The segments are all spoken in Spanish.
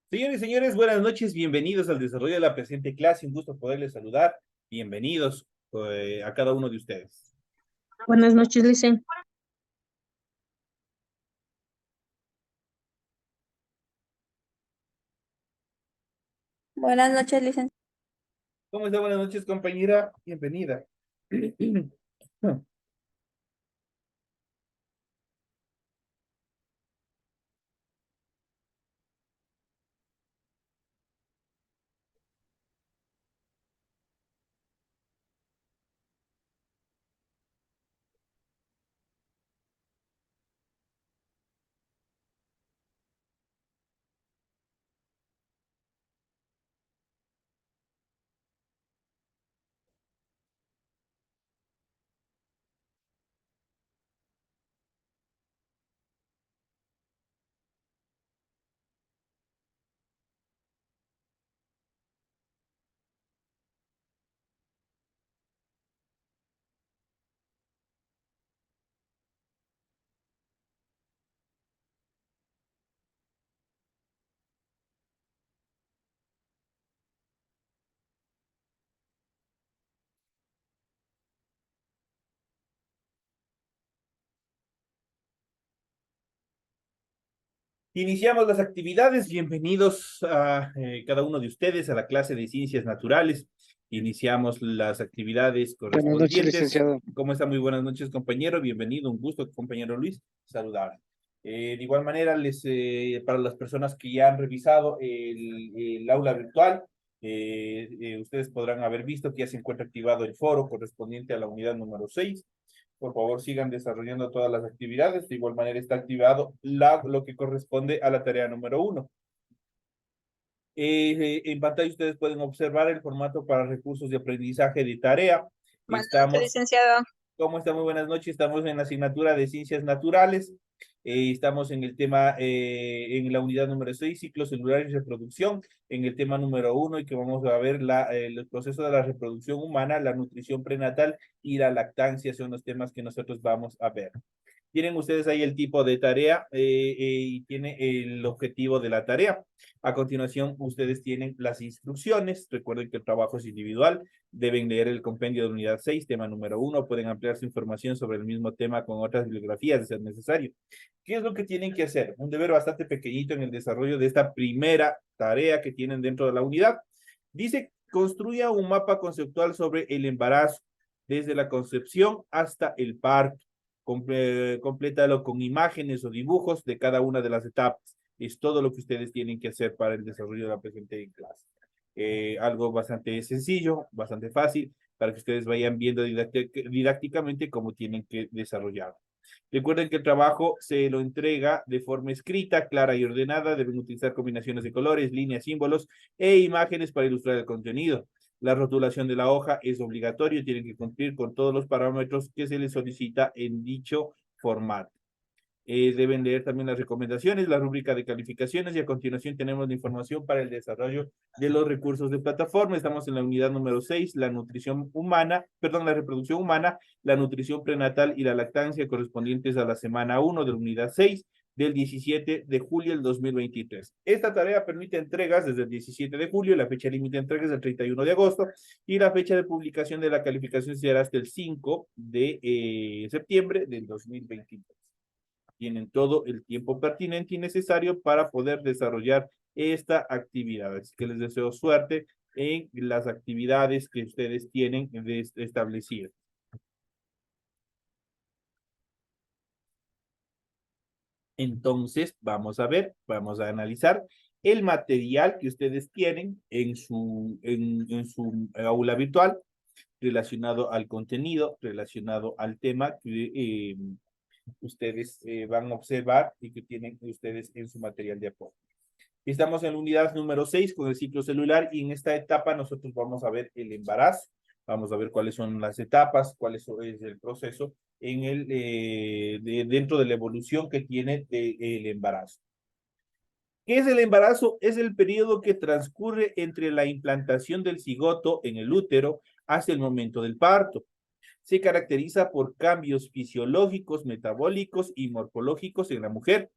Señores y señores, buenas noches, bienvenidos al desarrollo de la presente clase. Un gusto poderles saludar. Bienvenidos a cada uno de ustedes. Buenas noches, Licen. Buenas noches, licenciado. ¿Cómo está? Buenas noches, compañera. Bienvenida. Iniciamos las actividades. Bienvenidos a cada uno de ustedes a la clase de Ciencias Naturales. Iniciamos las actividades Buenas noches, correspondientes. licenciado. ¿Cómo está? Muy buenas noches, compañero. Bienvenido. Un gusto, compañero Luis, saludar. De igual manera, para las personas que ya han revisado el aula virtual, ustedes podrán haber visto que ya se encuentra activado el foro correspondiente a la unidad número 6. Por favor, sigan desarrollando todas las actividades. De igual manera está activado lo que corresponde a la tarea número 1. En pantalla ustedes pueden observar el formato para recursos de aprendizaje de tarea. Buenas noches, licenciado. ¿Cómo está? Muy buenas noches. Estamos en la asignatura de Ciencias Naturales. Estamos en el tema, en la unidad número 6, ciclo celular y reproducción, en el tema número 1, y que vamos a ver los procesos de la reproducción humana, la nutrición prenatal y la lactancia son los temas que nosotros vamos a ver. Tienen ustedes ahí el tipo de tarea y tiene el objetivo de la tarea. A continuación, ustedes tienen las instrucciones. Recuerden que el trabajo es individual. Deben leer el compendio de unidad 6, tema número 1. Pueden ampliar su información sobre el mismo tema con otras bibliografías, de ser necesario. ¿Qué es lo que tienen que hacer? Un deber bastante pequeñito en el desarrollo de esta primera tarea que tienen dentro de la unidad. Dice, construya un mapa conceptual sobre el embarazo, desde la concepción hasta el parto. Complétalo con imágenes o dibujos de cada una de las etapas. Es todo lo que ustedes tienen que hacer para el desarrollo de la presente clase. Algo bastante sencillo, bastante fácil, para que ustedes vayan viendo didácticamente cómo tienen que desarrollar. Recuerden que el trabajo se lo entrega de forma escrita, clara y ordenada. Deben utilizar combinaciones de colores, líneas, símbolos e imágenes para ilustrar el contenido. La rotulación de la hoja es obligatorio, tienen que cumplir con todos los parámetros que se les solicita en dicho formato. Deben leer también las recomendaciones, la rúbrica de calificaciones, y a continuación tenemos la información para el desarrollo de los recursos de plataforma. Estamos en la unidad número 6, la nutrición humana, perdón, la reproducción humana, la nutrición prenatal y la lactancia correspondientes a la semana 1 de la unidad 6 del 17 de julio del 2023. Esta tarea permite entregas desde el 17 de julio, la fecha límite de entregas es el 31 de agosto y la fecha de publicación de la calificación será hasta el 5 de septiembre del 2023. Tienen todo el tiempo pertinente y necesario para poder desarrollar esta actividad. Así que les deseo suerte en las actividades que ustedes tienen establecidas. Entonces, vamos a ver, vamos a analizar el material que ustedes tienen en su aula virtual relacionado al contenido, relacionado al tema que ustedes van a observar y que tienen ustedes en su material de apoyo. Estamos en la unidad número 6 con el ciclo celular y en esta etapa nosotros vamos a ver el embarazo, vamos a ver cuáles son las etapas, cuál es el proceso dentro de la evolución que tiene el embarazo. ¿Qué es el embarazo? Es el periodo que transcurre entre la implantación del cigoto en el útero hasta el momento del parto. Se caracteriza por cambios fisiológicos, metabólicos y morfológicos en la mujer,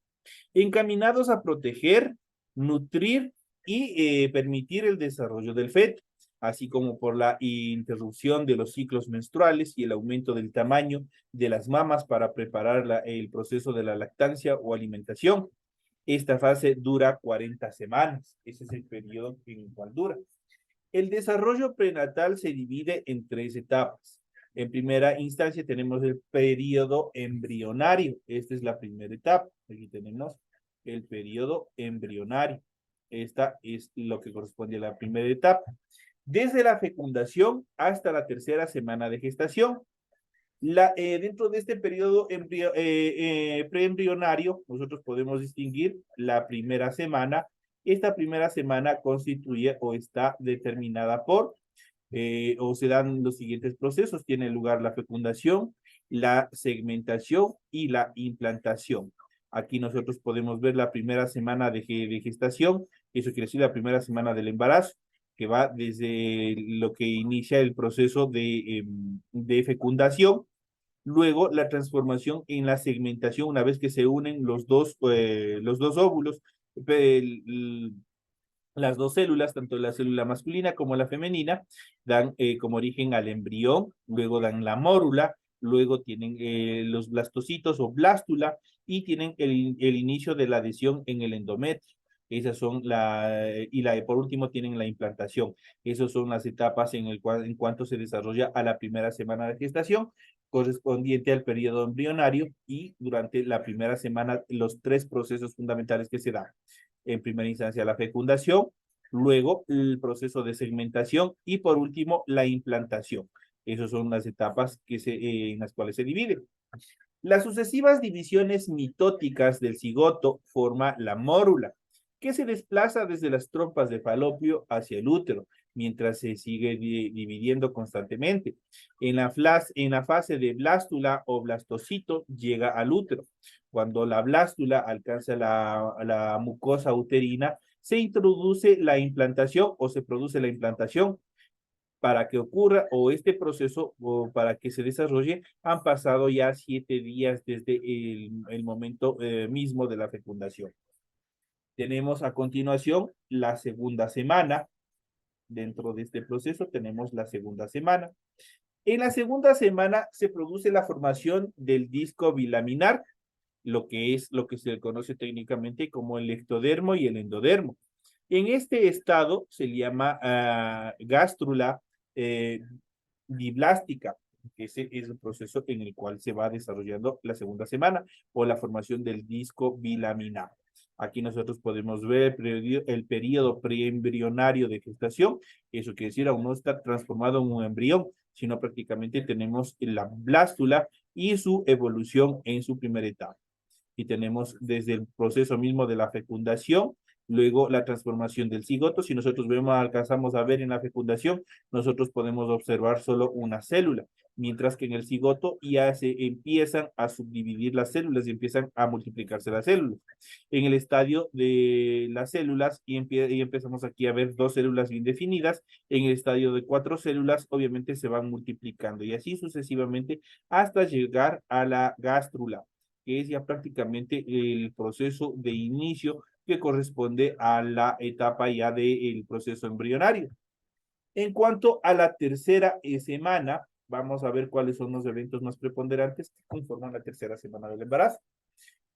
encaminados a proteger, nutrir y permitir el desarrollo del feto, así como por la interrupción de los ciclos menstruales y el aumento del tamaño de las mamas para preparar el proceso de la lactancia o alimentación. Esta fase dura 40 semanas. Ese es el periodo en el cual dura. El desarrollo prenatal se divide en 3 etapas. En primera instancia tenemos el periodo embrionario. Esta es la primera etapa. Aquí tenemos el periodo embrionario. Esta es lo que corresponde a la primera etapa. Desde la fecundación hasta la tercera semana de gestación. Dentro de este periodo preembrionario, nosotros podemos distinguir la primera semana. Esta primera semana constituye o está determinada por, o se dan los siguientes procesos. Tiene lugar la fecundación, la segmentación y la implantación. Aquí nosotros podemos ver la primera semana de gestación, eso quiere decir la primera semana del embarazo, que va desde lo que inicia el proceso de fecundación. Luego, la transformación en la segmentación, una vez que se unen los dos óvulos, las dos células, tanto la célula masculina como la femenina, dan como origen al embrión, luego dan la mórula, luego tienen los blastocitos o blástula y tienen el inicio de la adhesión en el endometrio. Esas son por último tienen la implantación. Esas son las etapas en cuanto se desarrolla a la primera semana de gestación, correspondiente al periodo embrionario, y durante la primera semana los 3 procesos fundamentales que se dan. En primera instancia la fecundación, luego el proceso de segmentación y por último la implantación. Esas son las etapas en las cuales se divide. Las sucesivas divisiones mitóticas del cigoto forma la mórula, que se desplaza desde las trompas de falopio hacia el útero, mientras se sigue dividiendo constantemente. En la fase de blástula o blastocito llega al útero. Cuando la blástula alcanza la mucosa uterina, se introduce la implantación o se produce la implantación. Para que ocurra o este proceso o para que se desarrolle, han pasado ya 7 días desde el momento mismo de la fecundación. Tenemos a continuación la segunda semana. Dentro de este proceso tenemos la segunda semana. En la segunda semana se produce la formación del disco bilaminar, lo que se conoce técnicamente como el ectodermo y el endodermo. En este estado se le llama gástrula diblástica, que ese es el proceso en el cual se va desarrollando la segunda semana o la formación del disco bilaminar. Aquí nosotros podemos ver el periodo preembrionario de gestación. Eso quiere decir, aún no está transformado en un embrión, sino prácticamente tenemos la blástula y su evolución en su primera etapa. Y tenemos desde el proceso mismo de la fecundación, luego la transformación del cigoto. Si nosotros alcanzamos a ver en la fecundación, nosotros podemos observar solo una célula, mientras que en el cigoto ya se empiezan a subdividir las células y empiezan a multiplicarse las células. En el estadio de las células y empezamos aquí a ver 2 células bien definidas. En el estadio de 4 células, obviamente se van multiplicando y así sucesivamente hasta llegar a la gástrula, que es ya prácticamente el proceso de inicio que corresponde a la etapa ya del proceso embrionario. En cuanto a la tercera semana, vamos a ver cuáles son los eventos más preponderantes que conforman la tercera semana del embarazo.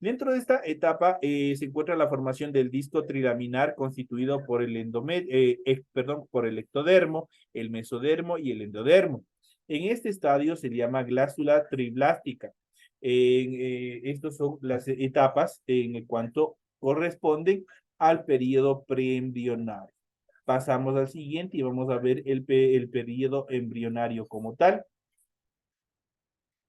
Dentro de esta etapa se encuentra la formación del disco trilaminar constituido por por el ectodermo, el mesodermo y el endodermo. En este estadio se llama glándula triblástica. Estas son las etapas en cuanto corresponden al periodo preembrionario. Pasamos al siguiente y vamos a ver el periodo embrionario como tal.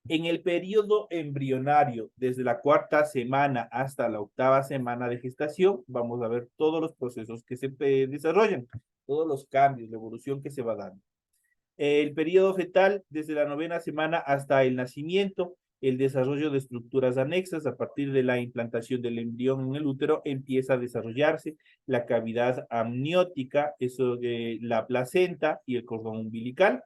En el periodo embrionario, desde la 4ª semana hasta la 8ª semana de gestación, vamos a ver todos los procesos que se desarrollan, todos los cambios, la evolución que se va dando. El periodo fetal, desde la 9ª semana hasta el nacimiento, el desarrollo de estructuras anexas a partir de la implantación del embrión en el útero empieza a desarrollarse la cavidad amniótica, la placenta y el cordón umbilical.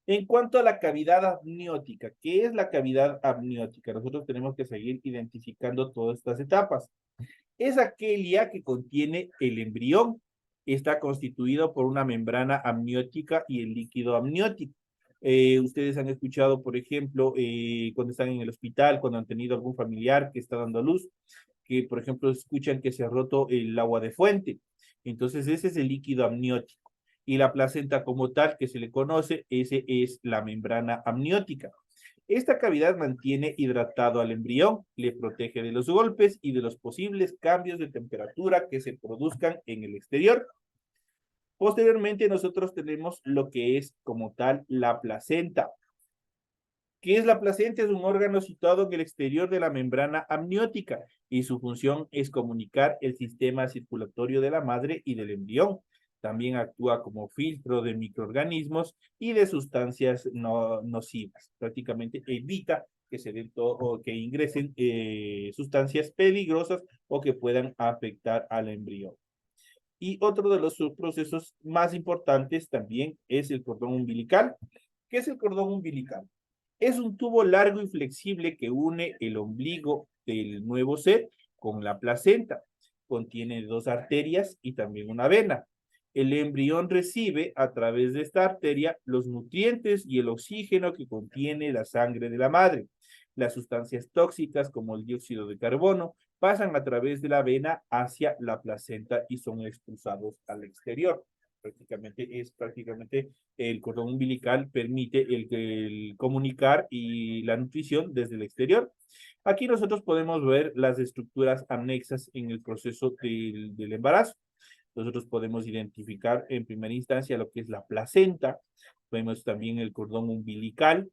En cuanto a la cavidad amniótica, ¿qué es la cavidad amniótica? Nosotros tenemos que seguir identificando todas estas etapas. Es aquella que contiene el embrión, está constituido por una membrana amniótica y el líquido amniótico. Ustedes han escuchado, por ejemplo, cuando están en el hospital, cuando han tenido algún familiar que está dando a luz, que, por ejemplo, escuchan que se ha roto el agua de fuente. Entonces, ese es el líquido amniótico. Y la placenta como tal, que se le conoce, ese es la membrana amniótica. Esta cavidad mantiene hidratado al embrión, le protege de los golpes y de los posibles cambios de temperatura que se produzcan en el exterior. Posteriormente, nosotros tenemos lo que es como tal la placenta. ¿Qué es la placenta? Es un órgano situado en el exterior de la membrana amniótica y su función es comunicar el sistema circulatorio de la madre y del embrión. También actúa como filtro de microorganismos y de sustancias nocivas. Prácticamente evita que se den o que ingresen sustancias peligrosas o que puedan afectar al embrión. Y otro de los procesos más importantes también es el cordón umbilical. ¿Qué es el cordón umbilical? Es un tubo largo y flexible que une el ombligo del nuevo ser con la placenta. Contiene 2 arterias y también una vena. El embrión recibe a través de esta arteria los nutrientes y el oxígeno que contiene la sangre de la madre. Las sustancias tóxicas como el dióxido de carbono pasan a través de la vena hacia la placenta y son expulsados al exterior. Prácticamente el cordón umbilical permite el comunicar y la nutrición desde el exterior. Aquí nosotros podemos ver las estructuras anexas en el proceso del embarazo. Nosotros podemos identificar en primera instancia lo que es la placenta, vemos también el cordón umbilical,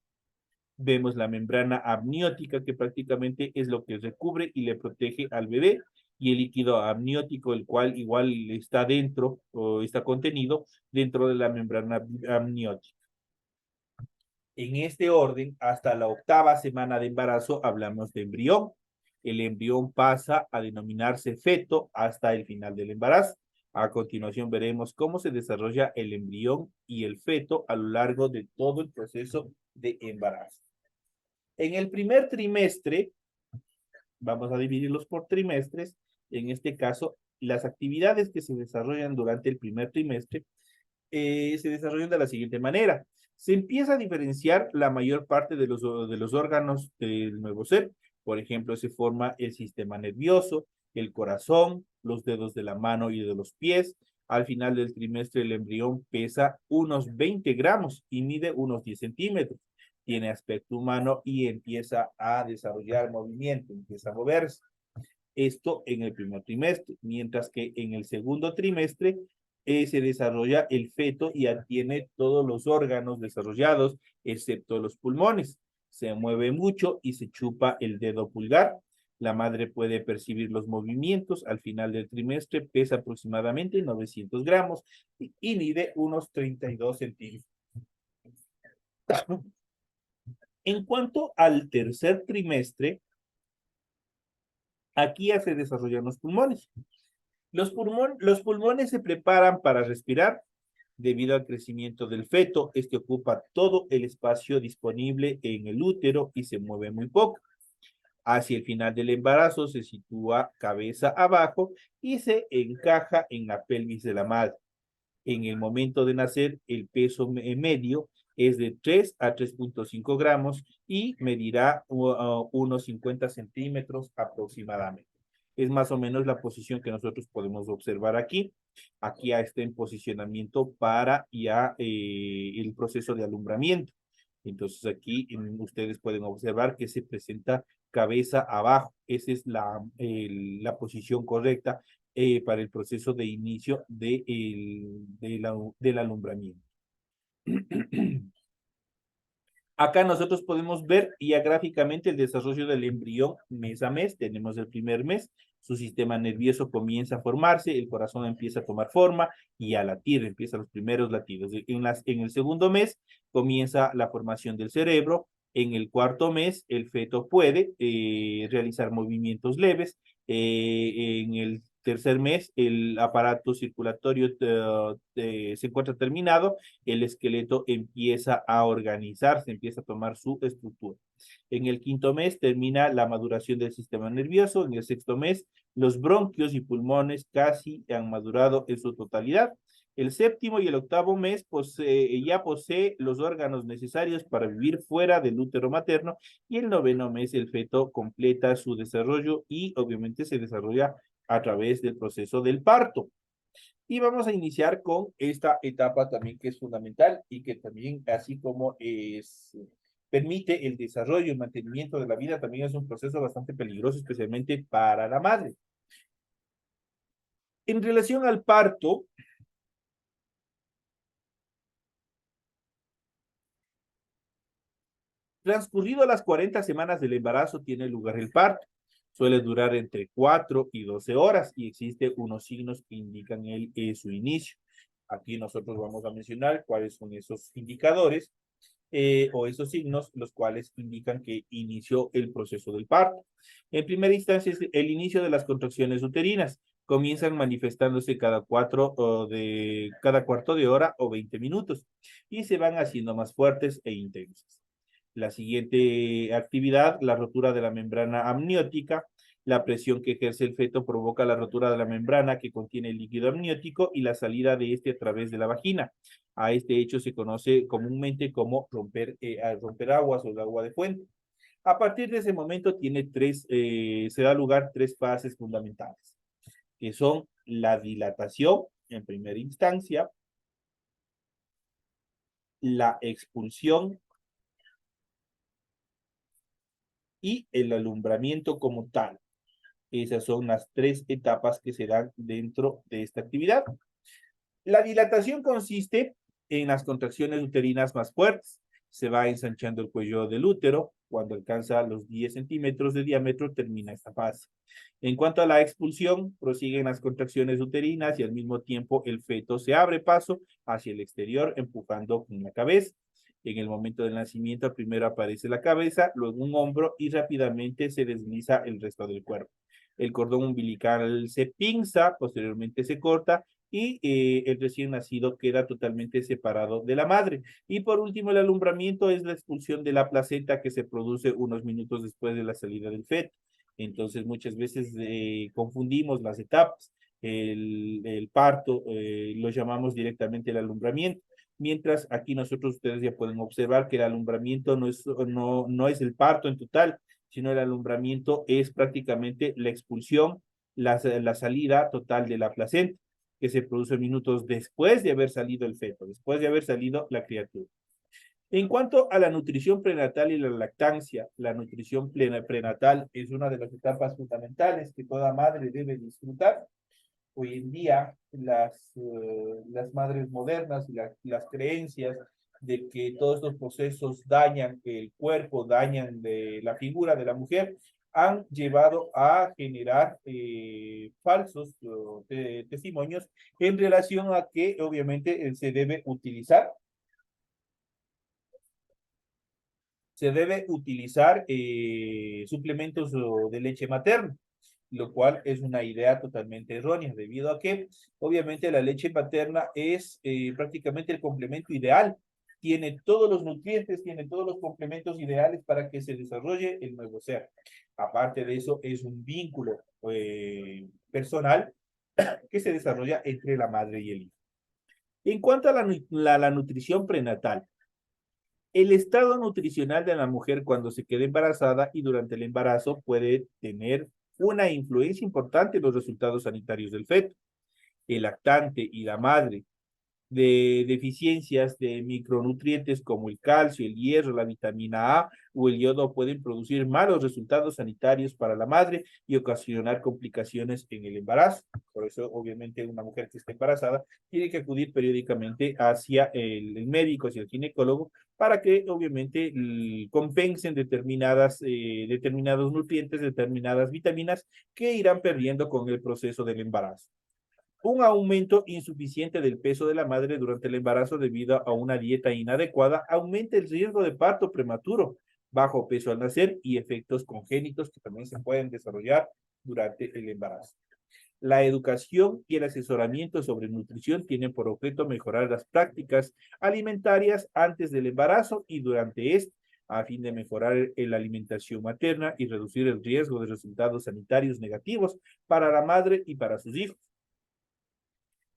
vemos la membrana amniótica, que prácticamente es lo que recubre y le protege al bebé, y el líquido amniótico, el cual igual está dentro o está contenido dentro de la membrana amniótica. En este orden, hasta la 8ª semana de embarazo, hablamos de embrión. El embrión pasa a denominarse feto hasta el final del embarazo. A continuación veremos cómo se desarrolla el embrión y el feto a lo largo de todo el proceso de embarazo. En el primer trimestre, vamos a dividirlos por trimestres, en este caso, las actividades que se desarrollan durante el primer trimestre se desarrollan de la siguiente manera. Se empieza a diferenciar la mayor parte de los órganos del nuevo ser. Por ejemplo, se forma el sistema nervioso, el corazón, los dedos de la mano y de los pies. Al final del trimestre, el embrión pesa unos 20 gramos y mide unos 10 centímetros. Tiene aspecto humano y empieza a desarrollar movimiento, empieza a moverse. Esto en el primer trimestre, mientras que en el segundo trimestre se desarrolla el feto y tiene todos los órganos desarrollados, excepto los pulmones. Se mueve mucho y se chupa el dedo pulgar. La madre puede percibir los movimientos. Al final del trimestre pesa aproximadamente 900 gramos y mide unos 32 centímetros. En cuanto al tercer trimestre, aquí ya se desarrollan los pulmones. Los pulmones se preparan para respirar. Debido al crecimiento del feto, este ocupa todo el espacio disponible en el útero y se mueve muy poco. Hacia el final del embarazo se sitúa cabeza abajo y se encaja en la pelvis de la madre. En el momento de nacer, el peso medio es de 3 a 3.5 gramos y medirá unos 50 centímetros aproximadamente. Es más o menos la posición que nosotros podemos observar aquí. Aquí ya está en posicionamiento para ya el proceso de alumbramiento. Entonces aquí ustedes pueden observar que se presenta cabeza abajo. Esa es la posición correcta para el proceso de inicio del alumbramiento. Acá nosotros podemos ver ya gráficamente el desarrollo del embrión mes a mes. Tenemos el primer mes, su sistema nervioso comienza a formarse, el corazón empieza a tomar forma y a latir, empiezan los primeros latidos. En el segundo mes comienza la formación del cerebro. En el cuarto mes, el feto puede realizar movimientos leves. En el tercer mes el aparato circulatorio se encuentra terminado, el esqueleto empieza a organizarse, empieza a tomar su estructura. En el quinto mes termina la maduración del sistema nervioso. En el sexto mes, los bronquios y pulmones casi han madurado en su totalidad. El séptimo y el octavo mes ya posee los órganos necesarios para vivir fuera del útero materno, y el noveno mes el feto completa su desarrollo y obviamente se desarrolla a través del proceso del parto. Y vamos a iniciar con esta etapa también que es fundamental y que también, así como permite el desarrollo y mantenimiento de la vida, también es un proceso bastante peligroso, especialmente para la madre. En relación al parto, transcurrido las 40 semanas del embarazo, tiene lugar el parto. Suele durar entre 4 y 12 horas y existen unos signos que indican su inicio. Aquí nosotros vamos a mencionar cuáles son esos indicadores o esos signos, los cuales indican que inició el proceso del parto. En primera instancia es el inicio de las contracciones uterinas. Comienzan manifestándose cada cuarto de hora o 20 minutos y se van haciendo más fuertes e intensas. La siguiente actividad, la rotura de la membrana amniótica. La presión que ejerce el feto provoca la rotura de la membrana que contiene el líquido amniótico y la salida de este a través de la vagina. A este hecho se conoce comúnmente como romper aguas o el agua de fuente. A partir de ese momento se da lugar tres fases fundamentales, que son la dilatación en primera instancia, la expulsión y el alumbramiento como tal. Esas son las tres etapas que se dan dentro de esta actividad. La dilatación consiste en las contracciones uterinas más fuertes. Se va ensanchando el cuello del útero. Cuando alcanza los 10 centímetros de diámetro, termina esta fase. En cuanto a la expulsión, prosiguen las contracciones uterinas y al mismo tiempo el feto se abre paso hacia el exterior, empujando con la cabeza. En el momento del nacimiento, primero aparece la cabeza, luego un hombro y rápidamente se desliza el resto del cuerpo. El cordón umbilical se pinza, posteriormente se corta y el recién nacido queda totalmente separado de la madre. Y por último, el alumbramiento es la expulsión de la placenta que se produce unos minutos después de la salida del feto. Entonces, muchas veces confundimos las etapas. El parto lo llamamos directamente el alumbramiento. Mientras aquí ustedes ya pueden observar que el alumbramiento no es el parto en total, sino el alumbramiento es prácticamente la expulsión, la salida total de la placenta, que se produce minutos después de haber salido el feto, después de haber salido la criatura. En cuanto a la nutrición prenatal y la lactancia, la nutrición prenatal es una de las etapas fundamentales que toda madre debe disfrutar. Hoy en día, las madres modernas y las creencias de que todos estos procesos dañan el cuerpo, dañan la figura de la mujer, han llevado a generar falsos testimonios en relación a que obviamente se debe utilizar suplementos de leche materna, lo cual es una idea totalmente errónea, debido a que obviamente la leche materna es prácticamente el complemento ideal. Tiene todos los nutrientes, tiene todos los complementos ideales para que se desarrolle el nuevo ser. Aparte de eso, es un vínculo personal que se desarrolla entre la madre y el hijo. En cuanto a la nutrición prenatal, el estado nutricional de la mujer cuando se queda embarazada y durante el embarazo puede tener una influencia importante en los resultados sanitarios del feto. El lactante y la madre de deficiencias de micronutrientes como el calcio, el hierro, la vitamina A o el yodo pueden producir malos resultados sanitarios para la madre y ocasionar complicaciones en el embarazo. Por eso, obviamente, una mujer que está embarazada tiene que acudir periódicamente hacia el médico, hacia el ginecólogo, para que, obviamente, compensen determinados nutrientes, determinadas vitaminas que irán perdiendo con el proceso del embarazo. Un aumento insuficiente del peso de la madre durante el embarazo debido a una dieta inadecuada aumenta el riesgo de parto prematuro, bajo peso al nacer y efectos congénitos que también se pueden desarrollar durante el embarazo. La educación y el asesoramiento sobre nutrición tienen por objeto mejorar las prácticas alimentarias antes del embarazo y durante este, a fin de mejorar la alimentación materna y reducir el riesgo de resultados sanitarios negativos para la madre y para sus hijos.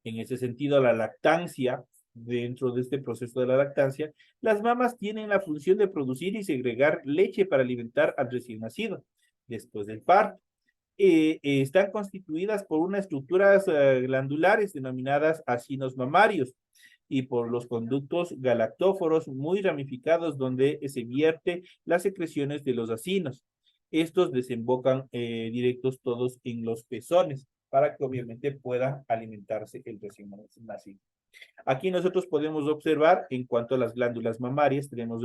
En ese sentido, la lactancia, dentro de este proceso de la lactancia, las mamas tienen la función de producir y segregar leche para alimentar al recién nacido después del parto. Están constituidas por unas estructuras glandulares denominadas acinos mamarios y por los conductos galactóforos muy ramificados donde se vierte las secreciones de los acinos. Estos desembocan directos todos en los pezones para que obviamente pueda alimentarse el recién nacido. Aquí nosotros podemos observar en cuanto a las glándulas mamarias, tenemos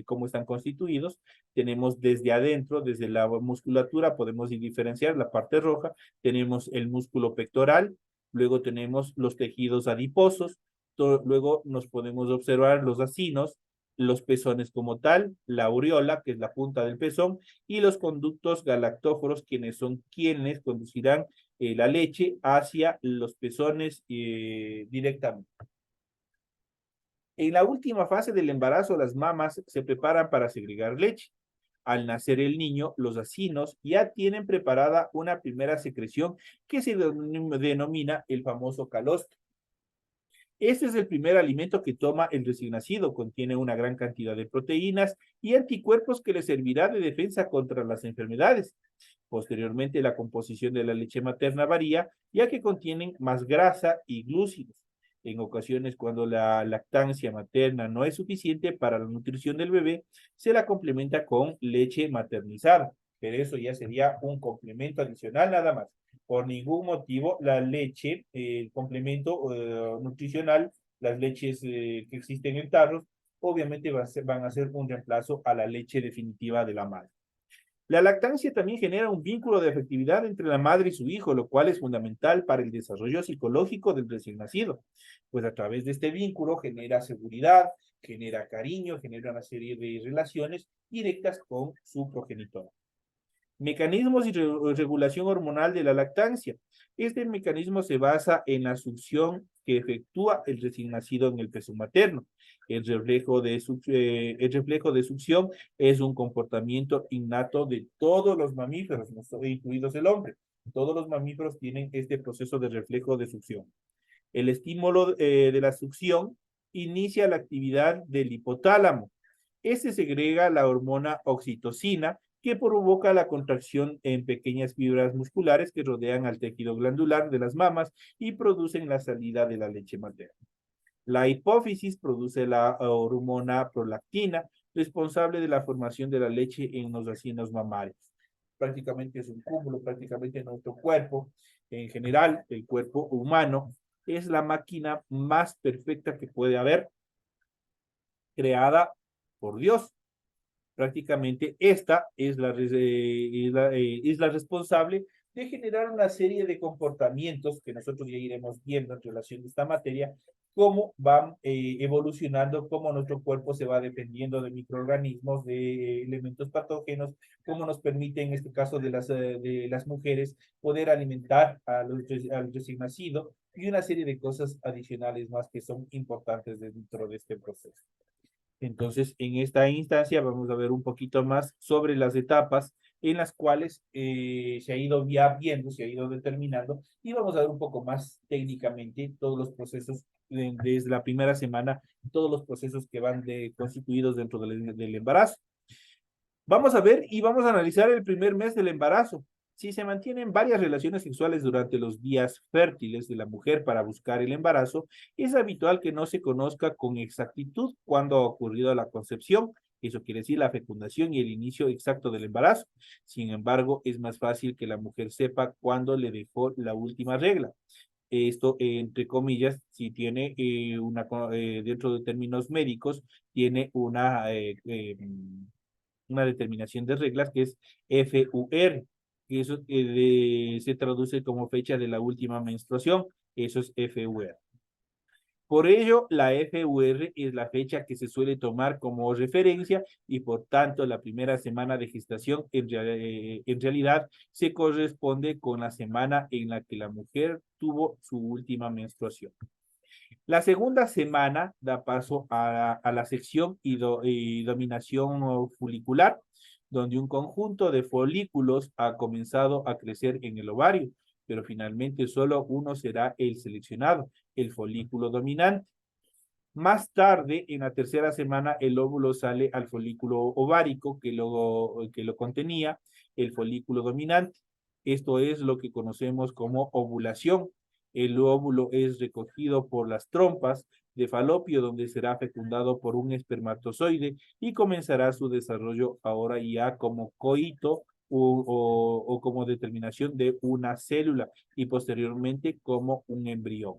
cómo están constituidos, tenemos desde adentro, desde la musculatura, podemos diferenciar la parte roja, tenemos el músculo pectoral, luego tenemos los tejidos adiposos, luego nos podemos observar los acinos, los pezones como tal, la aureola, que es la punta del pezón, y los conductos galactóforos, quienes conducirán la leche hacia los pezones directamente. En la última fase del embarazo, las mamas se preparan para segregar leche. Al nacer el niño, los acinos ya tienen preparada una primera secreción que se denomina el famoso calostro. Este es el primer alimento que toma el recién nacido. Contiene una gran cantidad de proteínas y anticuerpos que le servirá de defensa contra las enfermedades. Posteriormente, la composición de la leche materna varía, ya que contienen más grasa y glúcidos. En ocasiones, cuando la lactancia materna no es suficiente para la nutrición del bebé, se la complementa con leche maternizada, pero eso ya sería un complemento adicional nada más. Por ningún motivo, la leche, el complemento nutricional, las leches que existen en tarros, obviamente van a ser un reemplazo a la leche definitiva de la madre. La lactancia también genera un vínculo de afectividad entre la madre y su hijo, lo cual es fundamental para el desarrollo psicológico del recién nacido, pues a través de este vínculo genera seguridad, genera cariño, genera una serie de relaciones directas con su progenitor. Mecanismos y regulación hormonal de la lactancia. Este mecanismo se basa en la succión que efectúa el recién nacido en el pecho materno. El reflejo de succión es un comportamiento innato de todos los mamíferos, incluidos el hombre. Todos los mamíferos tienen este proceso de reflejo de succión. El estímulo de la succión inicia la actividad del hipotálamo. Este segrega la hormona oxitocina, que provoca la contracción en pequeñas fibras musculares que rodean al tejido glandular de las mamas y producen la salida de la leche materna. La hipófisis produce la hormona prolactina, responsable de la formación de la leche en los acinos mamarios. Prácticamente es un cúmulo, prácticamente nuestro cuerpo, en general, el cuerpo humano, es la máquina más perfecta que puede haber, creada por Dios. Prácticamente esta es la responsable de generar una serie de comportamientos que nosotros ya iremos viendo en relación a esta materia, cómo van evolucionando, cómo nuestro cuerpo se va dependiendo de microorganismos, de elementos patógenos, cómo nos permite en este caso de las mujeres poder alimentar al recién nacido y una serie de cosas adicionales más que son importantes dentro de este proceso. Entonces, en esta instancia vamos a ver un poquito más sobre las etapas en las cuales se ha ido ya viendo, se ha ido determinando, y vamos a ver un poco más técnicamente todos los procesos desde la primera semana, todos los procesos que van constituidos dentro del embarazo. Vamos a ver y vamos a analizar el primer mes del embarazo. Si se mantienen varias relaciones sexuales durante los días fértiles de la mujer para buscar el embarazo, es habitual que no se conozca con exactitud cuándo ha ocurrido la concepción. Eso quiere decir la fecundación y el inicio exacto del embarazo. Sin embargo, es más fácil que la mujer sepa cuándo le dejó la última regla. Esto, entre comillas, si tiene dentro de términos médicos, tiene una determinación de reglas que es FUR, que eso se traduce como fecha de la última menstruación, eso es FUR. Por ello, la FUR es la fecha que se suele tomar como referencia y por tanto la primera semana de gestación en realidad se corresponde con la semana en la que la mujer tuvo su última menstruación. La segunda semana da paso a la sección y dominación folicular, donde un conjunto de folículos ha comenzado a crecer en el ovario, pero finalmente solo uno será el seleccionado, el folículo dominante. Más tarde, en la tercera semana, el óvulo sale al folículo ovárico que lo contenía, el folículo dominante. Esto es lo que conocemos como ovulación. El óvulo es recogido por las trompas de falopio, donde será fecundado por un espermatozoide y comenzará su desarrollo ahora ya como coito o como determinación de una célula y posteriormente como un embrión.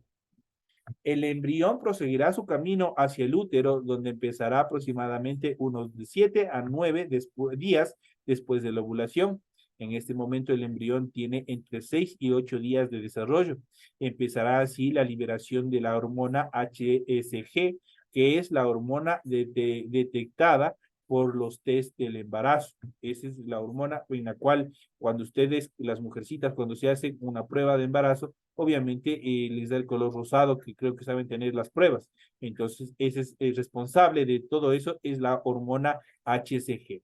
El embrión proseguirá su camino hacia el útero, donde empezará aproximadamente unos 7 a 9 días después de la ovulación. En este momento el embrión tiene entre 6 y 8 días de desarrollo. Empezará así la liberación de la hormona HSG, que es la hormona detectada por los test del embarazo. Esa es la hormona en la cual cuando ustedes, las mujercitas, cuando se hacen una prueba de embarazo, obviamente les da el color rosado que creo que saben tener las pruebas. Entonces, ese es el responsable de todo eso, es la hormona HCG.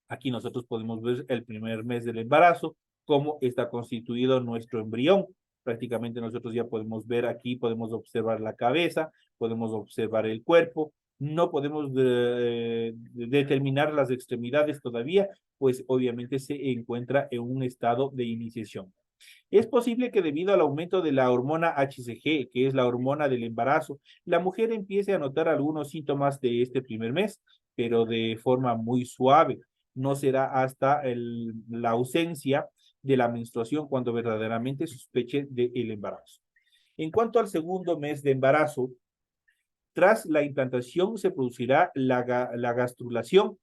Aquí nosotros podemos ver el primer mes del embarazo, cómo está constituido nuestro embrión. Prácticamente nosotros ya podemos ver aquí, podemos observar la cabeza, podemos observar el cuerpo. No podemos determinar las extremidades todavía, pues obviamente se encuentra en un estado de iniciación. Es posible que debido al aumento de la hormona HCG, que es la hormona del embarazo, la mujer empiece a notar algunos síntomas de este primer mes, pero de forma muy suave. No será hasta la ausencia de la menstruación cuando verdaderamente sospeche del embarazo. En cuanto al segundo mes de embarazo, tras la implantación se producirá la gastrulación,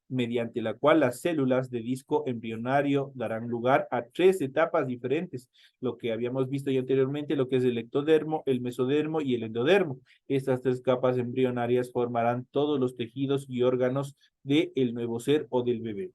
mediante la cual las células de disco embrionario darán lugar a 3 etapas diferentes, lo que habíamos visto ya anteriormente, lo que es el ectodermo, el mesodermo y el endodermo. Estas 3 capas embrionarias formarán todos los tejidos y órganos del nuevo ser o del bebé.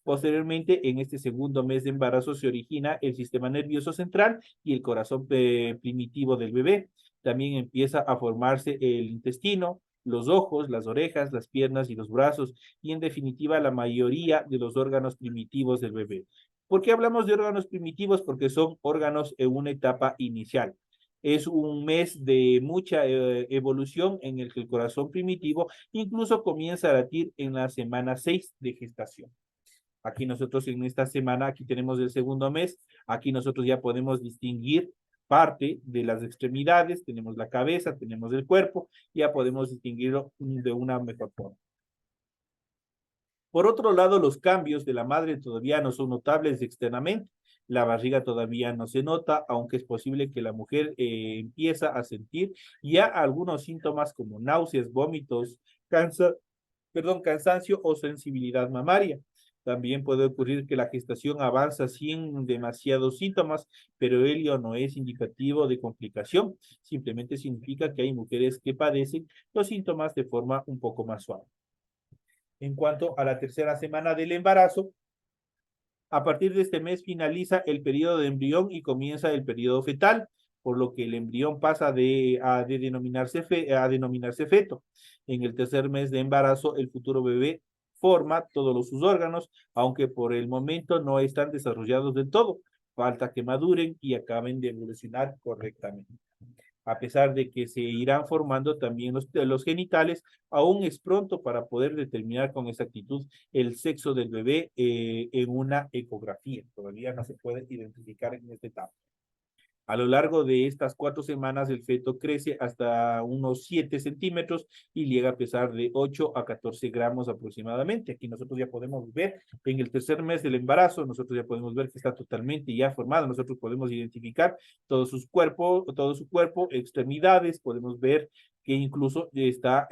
Posteriormente, en este segundo mes de embarazo se origina el sistema nervioso central y el corazón primitivo del bebé. También empieza a formarse el intestino, los ojos, las orejas, las piernas y los brazos, y en definitiva la mayoría de los órganos primitivos del bebé. ¿Por qué hablamos de órganos primitivos? Porque son órganos en una etapa inicial. Es un mes de mucha evolución en el que el corazón primitivo incluso comienza a latir en la semana 6 de gestación. Aquí nosotros en esta semana, aquí tenemos el segundo mes, aquí nosotros ya podemos distinguir parte de las extremidades, tenemos la cabeza, tenemos el cuerpo, ya podemos distinguirlo de una mejor forma. Por otro lado, los cambios de la madre todavía no son notables externamente. La barriga todavía no se nota, aunque es posible que la mujer empieza a sentir ya algunos síntomas como náuseas, vómitos, cansancio o sensibilidad mamaria. También puede ocurrir que la gestación avanza sin demasiados síntomas, pero ello no es indicativo de complicación. Simplemente significa que hay mujeres que padecen los síntomas de forma un poco más suave. En cuanto a la tercera semana del embarazo, a partir de este mes finaliza el periodo de embrión y comienza el periodo fetal, por lo que el embrión pasa a denominarse feto. En el tercer mes de embarazo, el futuro bebé forma todos sus órganos, aunque por el momento no están desarrollados del todo. Falta que maduren y acaben de evolucionar correctamente. A pesar de que se irán formando también los genitales, aún es pronto para poder determinar con exactitud el sexo del bebé en una ecografía. Todavía no se puede identificar en esta etapa. A lo largo de estas 4 semanas, el feto crece hasta unos 7 centímetros y llega a pesar de 8 a 14 gramos aproximadamente. Aquí nosotros ya podemos ver, en el tercer mes del embarazo, nosotros ya podemos ver que está totalmente ya formado. Nosotros podemos identificar todo su cuerpo, extremidades, podemos ver que incluso está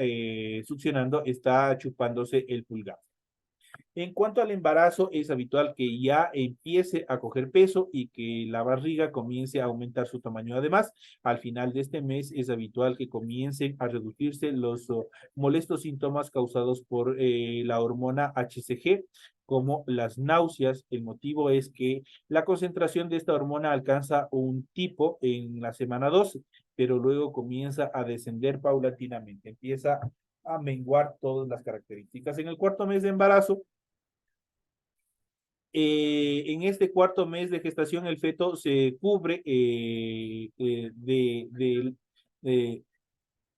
succionando, está chupándose el pulgar. En cuanto al embarazo, es habitual que ya empiece a coger peso y que la barriga comience a aumentar su tamaño. Además, al final de este mes es habitual que comiencen a reducirse los molestos síntomas causados por la hormona HCG, como las náuseas. El motivo es que la concentración de esta hormona alcanza un tipo en la semana 12, pero luego comienza a descender paulatinamente, empieza a menguar todas las características. En el cuarto mes de embarazo, en este cuarto mes de gestación, el feto se cubre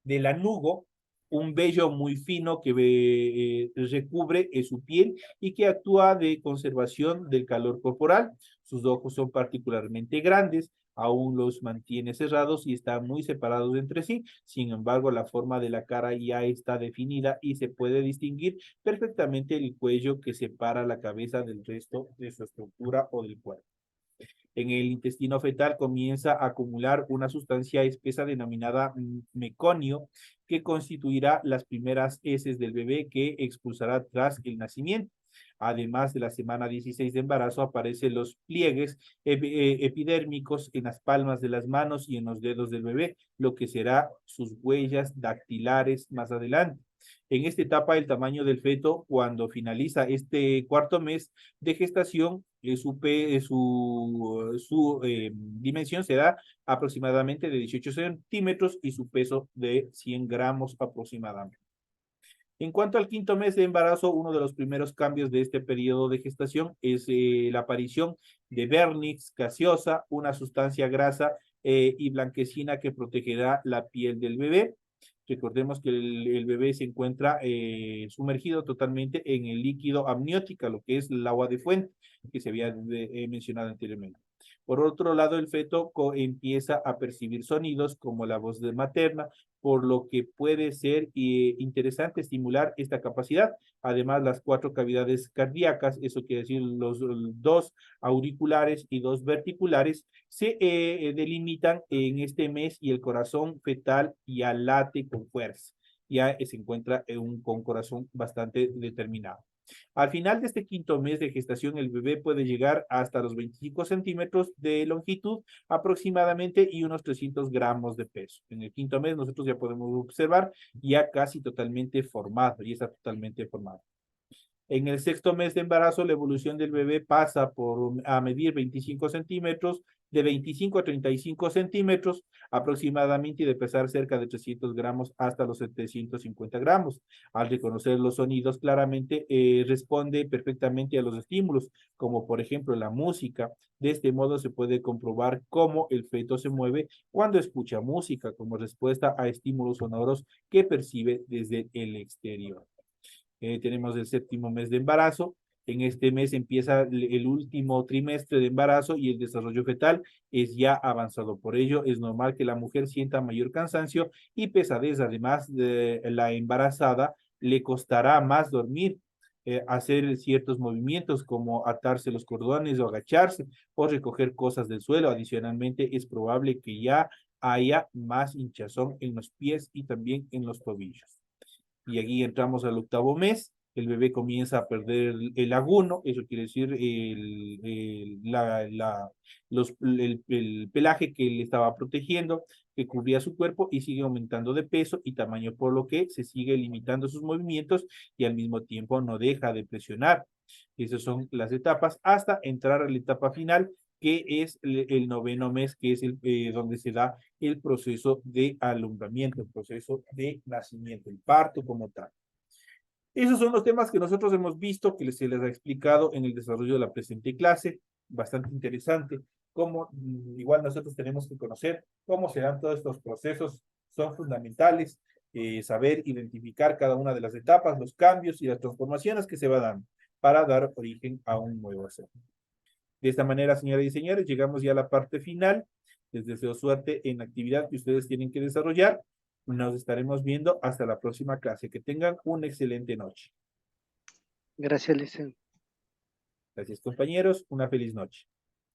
del anugo, un vello muy fino que recubre su piel y que actúa de conservación del calor corporal. Sus ojos son particularmente grandes, aún los mantiene cerrados y están muy separados entre sí. Sin embargo, la forma de la cara ya está definida y se puede distinguir perfectamente el cuello que separa la cabeza del resto de su estructura o del cuerpo. En el intestino fetal comienza a acumular una sustancia espesa denominada meconio, que constituirá las primeras heces del bebé que expulsará tras el nacimiento. Además de la semana 16 de embarazo, aparecen los pliegues epidérmicos en las palmas de las manos y en los dedos del bebé, lo que será sus huellas dactilares más adelante. En esta etapa, el tamaño del feto, cuando finaliza este cuarto mes de gestación, su dimensión será aproximadamente de 18 centímetros y su peso de 100 gramos aproximadamente. En cuanto al quinto mes de embarazo, uno de los primeros cambios de este periodo de gestación es la aparición de vernix gaseosa, una sustancia grasa y blanquecina que protegerá la piel del bebé. Recordemos que el bebé se encuentra sumergido totalmente en el líquido amniótico, lo que es el agua de fuente, que se había mencionado anteriormente. Por otro lado, el feto empieza a percibir sonidos como la voz de materna, por lo que puede ser interesante estimular esta capacidad. Además, las 4 cavidades cardíacas, eso quiere decir los 2 auriculares y 2 verticulares, se delimitan en este mes y el corazón fetal ya late con fuerza. Ya se encuentra con corazón bastante determinado. Al final de este quinto mes de gestación, el bebé puede llegar hasta los 25 centímetros de longitud aproximadamente y unos 300 gramos de peso. En el quinto mes nosotros ya podemos observar ya casi totalmente formado, y está totalmente formado. En el sexto mes de embarazo, la evolución del bebé pasa a medir 25 centímetros, de 25 a 35 centímetros aproximadamente y de pesar cerca de 300 gramos hasta los 750 gramos. Al reconocer los sonidos claramente, responde perfectamente a los estímulos, como por ejemplo la música. De este modo se puede comprobar cómo el feto se mueve cuando escucha música como respuesta a estímulos sonoros que percibe desde el exterior. Tenemos el séptimo mes de embarazo. En este mes empieza el último trimestre de embarazo y el desarrollo fetal es ya avanzado. Por ello, es normal que la mujer sienta mayor cansancio y pesadez. Además de la embarazada, le costará más dormir, hacer ciertos movimientos como atarse los cordones o agacharse o recoger cosas del suelo. Adicionalmente, es probable que ya haya más hinchazón en los pies y también en los tobillos. Y aquí entramos al octavo mes, el bebé comienza a perder el aguno, eso quiere decir el pelaje que le estaba protegiendo, que cubría su cuerpo y sigue aumentando de peso y tamaño, por lo que se sigue limitando sus movimientos y al mismo tiempo no deja de presionar. Esas son las etapas hasta entrar a la etapa final, que es el noveno mes, que es donde se da el proceso de alumbramiento, el proceso de nacimiento, el parto como tal. Esos son los temas que nosotros hemos visto, que se les ha explicado en el desarrollo de la presente clase, bastante interesante, cómo igual nosotros tenemos que conocer cómo se dan todos estos procesos, son fundamentales, saber identificar cada una de las etapas, los cambios y las transformaciones que se va dando para dar origen a un nuevo ser. De esta manera, señoras y señores, llegamos ya a la parte final. Les deseo suerte en la actividad que ustedes tienen que desarrollar. Nos estaremos viendo hasta la próxima clase. Que tengan una excelente noche. Gracias, licenciado. Gracias, compañeros. Una feliz noche.